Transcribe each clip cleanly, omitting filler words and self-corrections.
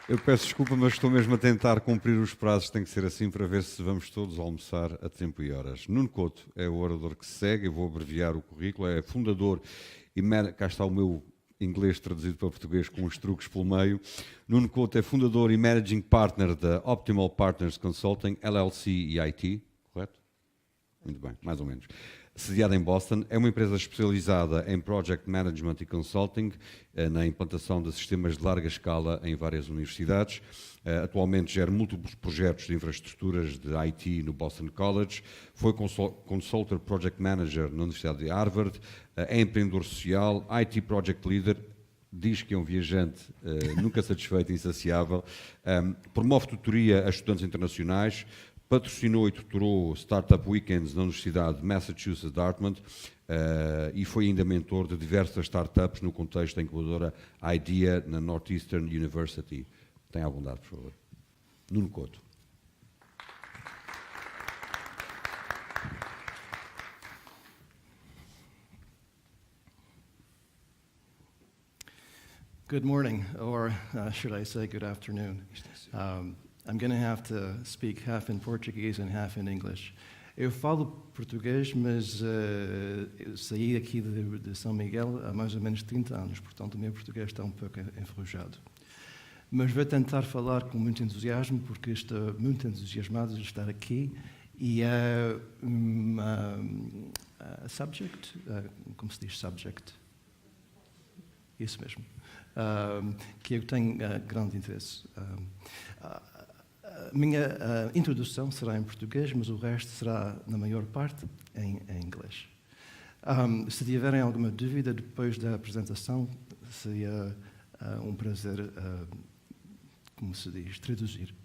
Eu peço desculpa, mas estou mesmo a tentar cumprir os prazos. Tem que ser assim para ver se vamos todos almoçar a tempo e horas. Nuno Couto é o orador que se segue. Eu vou abreviar o currículo. É fundador e... Cá está o meu inglês traduzido para português com os truques pelo meio. Nuno Couto é fundador e managing partner da Optimal Partners Consulting, LLC e IT. Correto? Muito bem, mais ou menos. Sediada em Boston, é uma empresa especializada em Project Management e Consulting, na implantação de sistemas de larga escala em várias universidades. Atualmente gera múltiplos projetos de infraestruturas de IT no Boston College. Foi Consultor Project Manager na Universidade de Harvard. É empreendedor social, IT Project Leader. Diz que é um viajante nunca satisfeito e insaciável. Promove tutoria a estudantes internacionais. Patrocinou e tutorou Startup Weekends na Universidade de Massachusetts Dartmouth e foi ainda mentor de diversas startups no contexto da incubadora IDEA na Northeastern University. Tenha à vontade, por favor. Nuno Couto. Good morning, or should I say good afternoon. I'm going to have to speak half in Portuguese and half in English. Eu falo português, mas eu saí aqui de São Miguel há mais ou menos 30 anos, portanto o meu português está um pouco enferrujado. Mas vou tentar falar com muito entusiasmo, porque estou muito entusiasmado de estar aqui e é subject, como se diz subject? Isso mesmo. Que eu tenho grande interesse. A minha introdução será em português, mas o resto será, na maior parte, em inglês. Se tiverem alguma dúvida depois da apresentação, seria um prazer, como se diz, traduzir.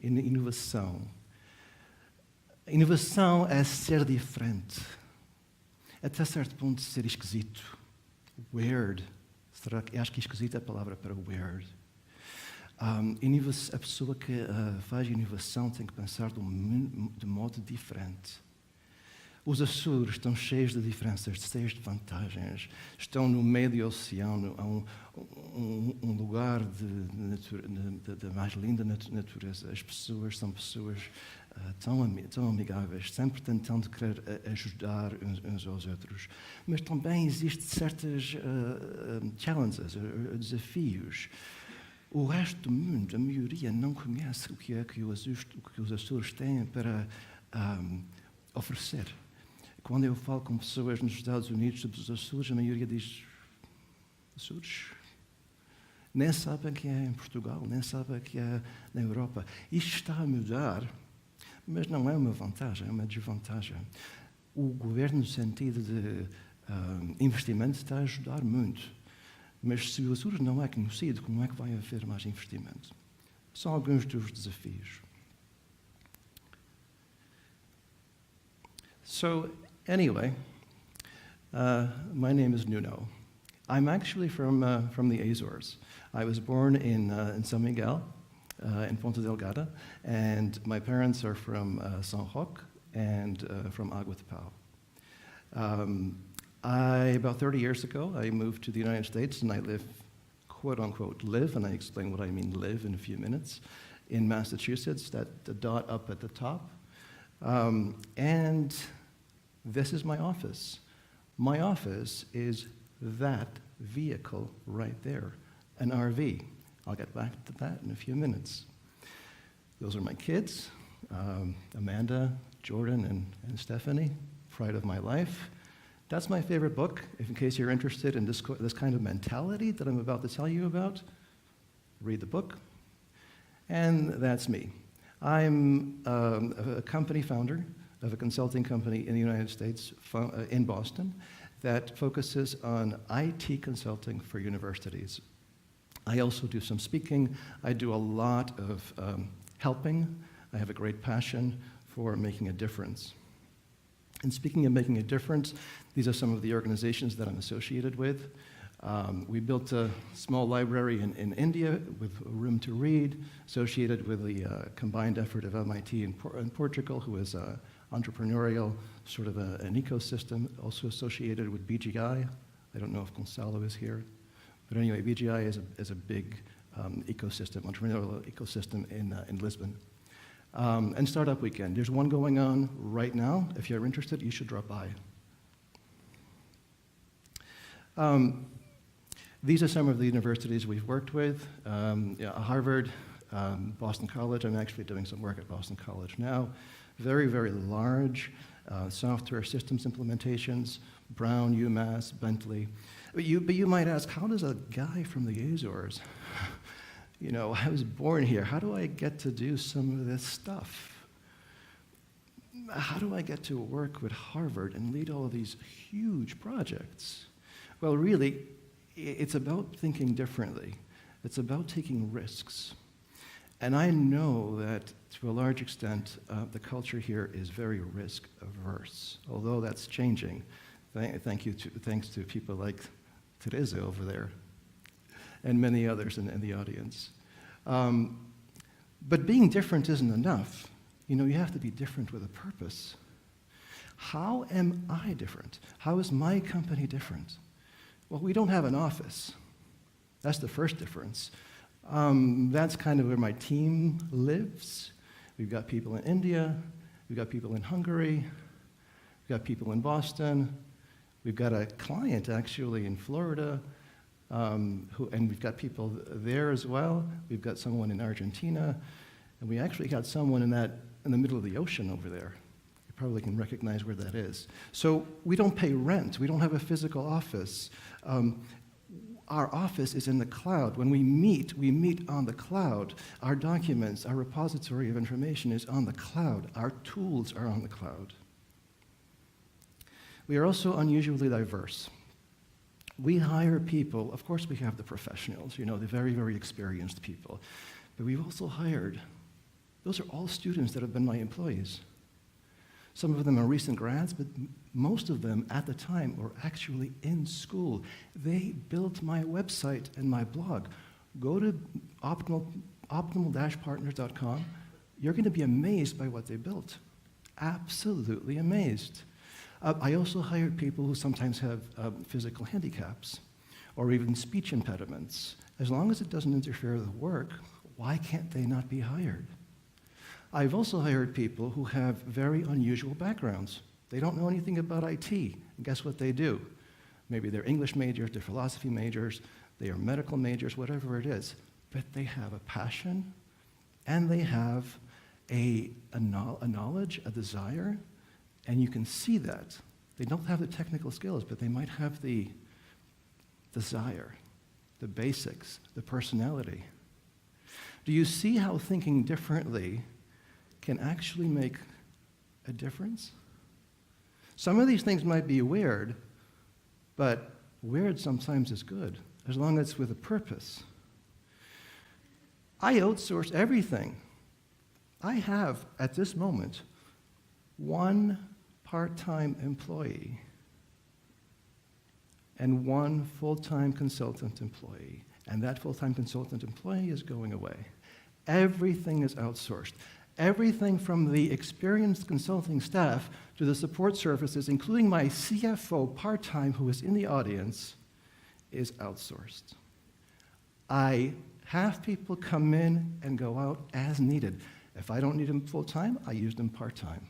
Inovação. Inovação é ser diferente. Até certo ponto, ser esquisito. Weird. Acho que esquisito é a palavra para weird. A pessoa que faz inovação tem que pensar de modo diferente. Os Açores estão cheios de diferenças, cheios de vantagens. Estão no meio do oceano, um lugar da mais linda natureza. As pessoas são pessoas tão amigáveis, sempre tentando querer ajudar uns aos outros. Mas também existem certas challenges, desafios. O resto do mundo, a maioria, não conhece o que é que os Açores têm para oferecer. Quando eu falo com pessoas nos Estados Unidos sobre os Açores, a maioria diz: Açores? Nem sabem que é em Portugal, nem sabem que é na Europa. Isto está a mudar, mas não é uma vantagem, é uma desvantagem. O governo, no sentido de investimento, está a ajudar muito. Mas se o Açores não é conhecido, como é que vai haver mais investimento? São alguns dos desafios. So, anyway, my name is Nuno. I'm actually from the Azores. I was born in São Miguel, in Ponta Delgada, and my parents are from São Roque and from Água de Pau. About 30 years ago, I moved to the United States, and I live, quote-unquote, and I explain what I mean live in a few minutes, in Massachusetts, the dot up at the top. And this is my office. My office is that vehicle right there, an RV. I'll get back to that in a few minutes. Those are my kids, Amanda, Jordan, and Stephanie, pride of my life. That's my favorite book. If in case you're interested in this kind of mentality that I'm about to tell you about, read the book. And that's me. I'm a company founder of a consulting company in the United States, in Boston, that focuses on IT consulting for universities. I also do some speaking. I do a lot of helping. I have a great passion for making a difference. And speaking of making a difference, these are some of the organizations that I'm associated with. We built a small library in India with a room to read, associated with the combined effort of MIT in Portugal, who is entrepreneurial, sort of an ecosystem, also associated with BGI. I don't know if Gonzalo is here. But anyway, VGI is a big ecosystem, entrepreneurial ecosystem in Lisbon. And Startup Weekend. There's one going on right now. If you're interested, you should drop by. These are some of the universities we've worked with. Harvard, Boston College. I'm actually doing some work at Boston College now. Very, very large software systems implementations. Brown, UMass, Bentley. But you might ask, how does a guy from the Azores, I was born here, how do I get to do some of this stuff? How do I get to work with Harvard and lead all of these huge projects? Well, really, it's about thinking differently. It's about taking risks. And I know that, to a large extent, the culture here is very risk-averse, although that's changing. Thanks to people like Teresa over there and many others in the audience. But being different isn't enough. You have to be different with a purpose. How am I different? How is my company different? Well, we don't have an office. That's the first difference. That's kind of where my team lives. We've got people in India. We've got people in Hungary. We've got people in Boston. We've got a client, actually, in Florida, and we've got people there as well. We've got someone in Argentina, and we actually got someone in the middle of the ocean over there. You probably can recognize where that is. So we don't pay rent. We don't have a physical office. Our office is in the cloud. When we meet on the cloud. Our documents, our repository of information is on the cloud. Our tools are on the cloud. We are also unusually diverse. We hire people, of course we have the professionals, the very, very experienced people, but we've also hired, those are all students that have been my employees. Some of them are recent grads, but most of them at the time were actually in school. They built my website and my blog. Go to optimal-partners.com. You're going to be amazed by what they built. Absolutely amazed. I also hired people who sometimes have physical handicaps or even speech impediments. As long as it doesn't interfere with work, why can't they not be hired? I've also hired people who have very unusual backgrounds. They don't know anything about IT. And guess what they do? Maybe they're English majors, they're philosophy majors, they are medical majors, whatever it is. But they have a passion, and they have a knowledge, a desire, and you can see that. They don't have the technical skills, but they might have the desire, the basics, the personality. Do you see how thinking differently can actually make a difference? Some of these things might be weird, but weird sometimes is good, as long as it's with a purpose. I outsource everything. I have, at this moment, one part-time employee and one full-time consultant employee. And that full-time consultant employee is going away. Everything is outsourced. Everything from the experienced consulting staff to the support services, including my CFO part-time, who is in the audience, is outsourced. I have people come in and go out as needed. If I don't need them full-time, I use them part-time.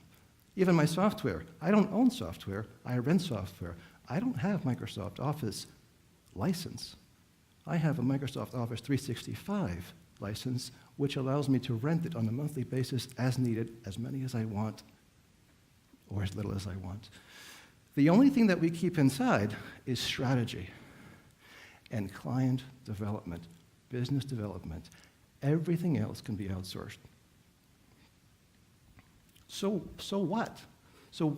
Even my software. I don't own software. I rent software. I don't have Microsoft Office license. I have a Microsoft Office 365 license, which allows me to rent it on a monthly basis as needed, as many as I want, or as little as I want. The only thing that we keep inside is strategy and client development, business development. Everything else can be outsourced. So what? So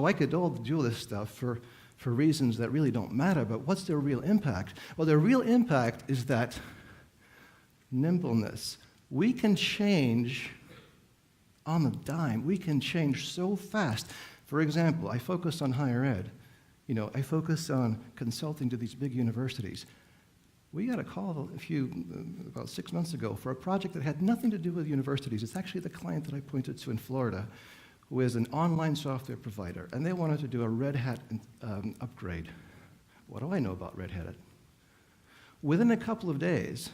I could all do this stuff for reasons that really don't matter, but what's the real impact? Well, the real impact is that nimbleness. We can change on a dime. We can change so fast. For example, I focus on higher ed. I focus on consulting to these big universities. We got a call about 6 months ago for a project that had nothing to do with universities. It's actually the client that I pointed to in Florida, who is an online software provider, and they wanted to do a Red Hat upgrade. What do I know about Red Hat? Within a couple of days,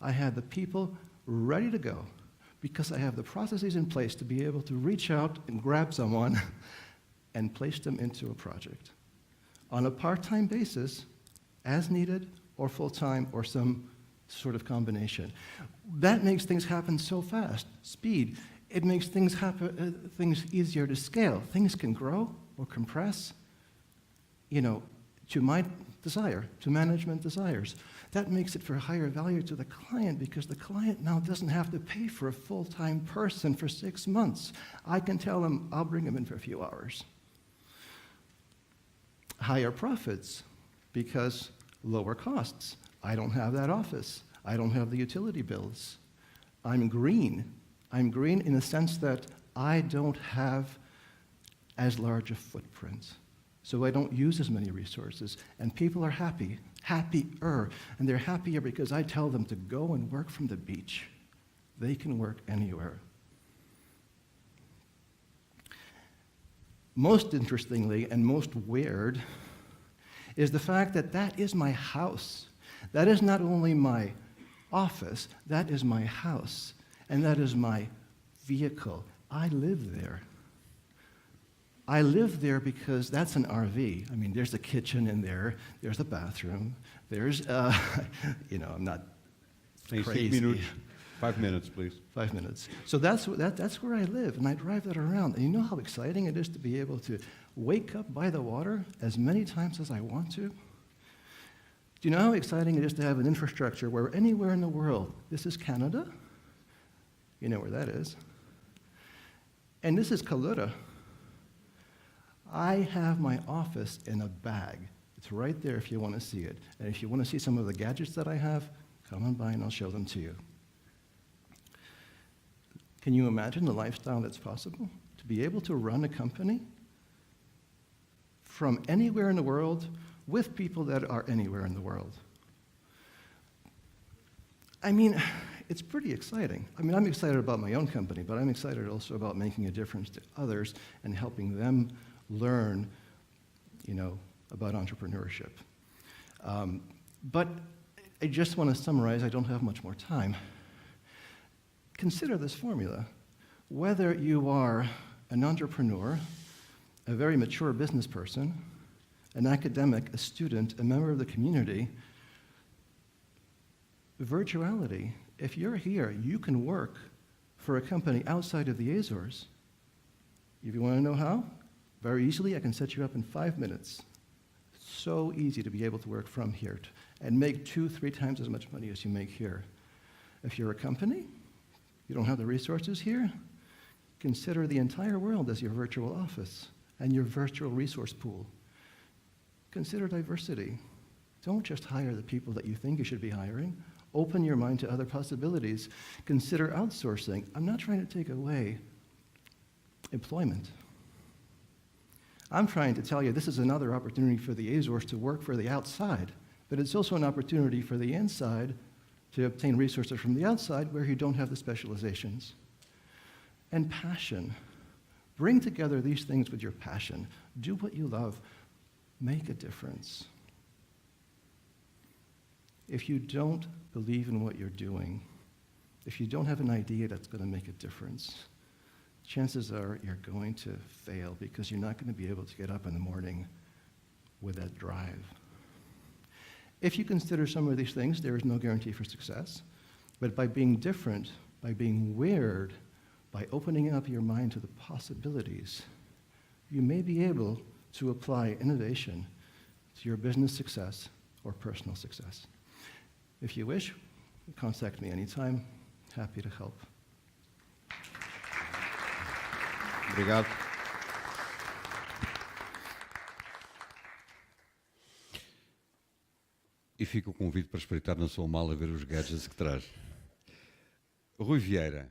I had the people ready to go because I have the processes in place to be able to reach out and grab someone and place them into a project on a part-time basis, as needed, or full-time, or some sort of combination. That makes things happen so fast. Speed. It makes things happen, things easier to scale. Things can grow or compress, to my desire, to management desires. That makes it for higher value to the client because the client now doesn't have to pay for a full-time person for 6 months. I can tell them I'll bring them in for a few hours. Higher profits because lower costs. I don't have that office. I don't have the utility bills. I'm green. I'm green in the sense that I don't have as large a footprint. So I don't use as many resources. And people are happy, happier. And they're happier because I tell them to go and work from the beach. They can work anywhere. Most interestingly and most weird is the fact that that is my house. That is not only my office, that is my house. And that is my vehicle. I live there. I live there because that's an RV. I mean, there's a kitchen in there, there's a bathroom, there's, I'm not crazy. 5 minutes, please. 5 minutes. So that's where I live, and I drive that around. And you know how exciting it is to be able to wake up by the water as many times as I want to? Do you know how exciting it is to have an infrastructure where anywhere in the world, this is Canada, you know where that is, and this is Kalura. I have my office in a bag. It's right there if you want to see it. And if you want to see some of the gadgets that I have, come on by and I'll show them to you. Can you imagine the lifestyle that's possible? To be able to run a company from anywhere in the world with people that are anywhere in the world. I mean, it's pretty exciting. I mean, I'm excited about my own company, but I'm excited also about making a difference to others and helping them learn, about entrepreneurship. But I just want to summarize, I don't have much more time. Consider this formula. Whether you are an entrepreneur, a very mature business person, an academic, a student, a member of the community, virtuality, if you're here, you can work for a company outside of the Azores. If you want to know how, very easily, I can set you up in 5 minutes. It's so easy to be able to work from here and make 2-3 times as much money as you make here. If you're a company, you don't have the resources here, consider the entire world as your virtual office and your virtual resource pool. Consider diversity. Don't just hire the people that you think you should be hiring. Open your mind to other possibilities. Consider outsourcing. I'm not trying to take away employment. I'm trying to tell you this is another opportunity for the Azores to work for the outside, but it's also an opportunity for the inside to obtain resources from the outside where you don't have the specializations. And passion. Bring together these things with your passion. Do what you love. Make a difference. If you don't believe in what you're doing, if you don't have an idea that's going to make a difference, chances are you're going to fail because you're not going to be able to get up in the morning with that drive. If you consider some of these things, there is no guarantee for success. But by being different, by being weird, by opening up your mind to the possibilities, you may be able to apply innovation to your business success or personal success. If you wish, contact me anytime. Happy to help. Obrigado. E fica o convite para espreitar na sua mala ver os gadgets que traz. Rui Vieira.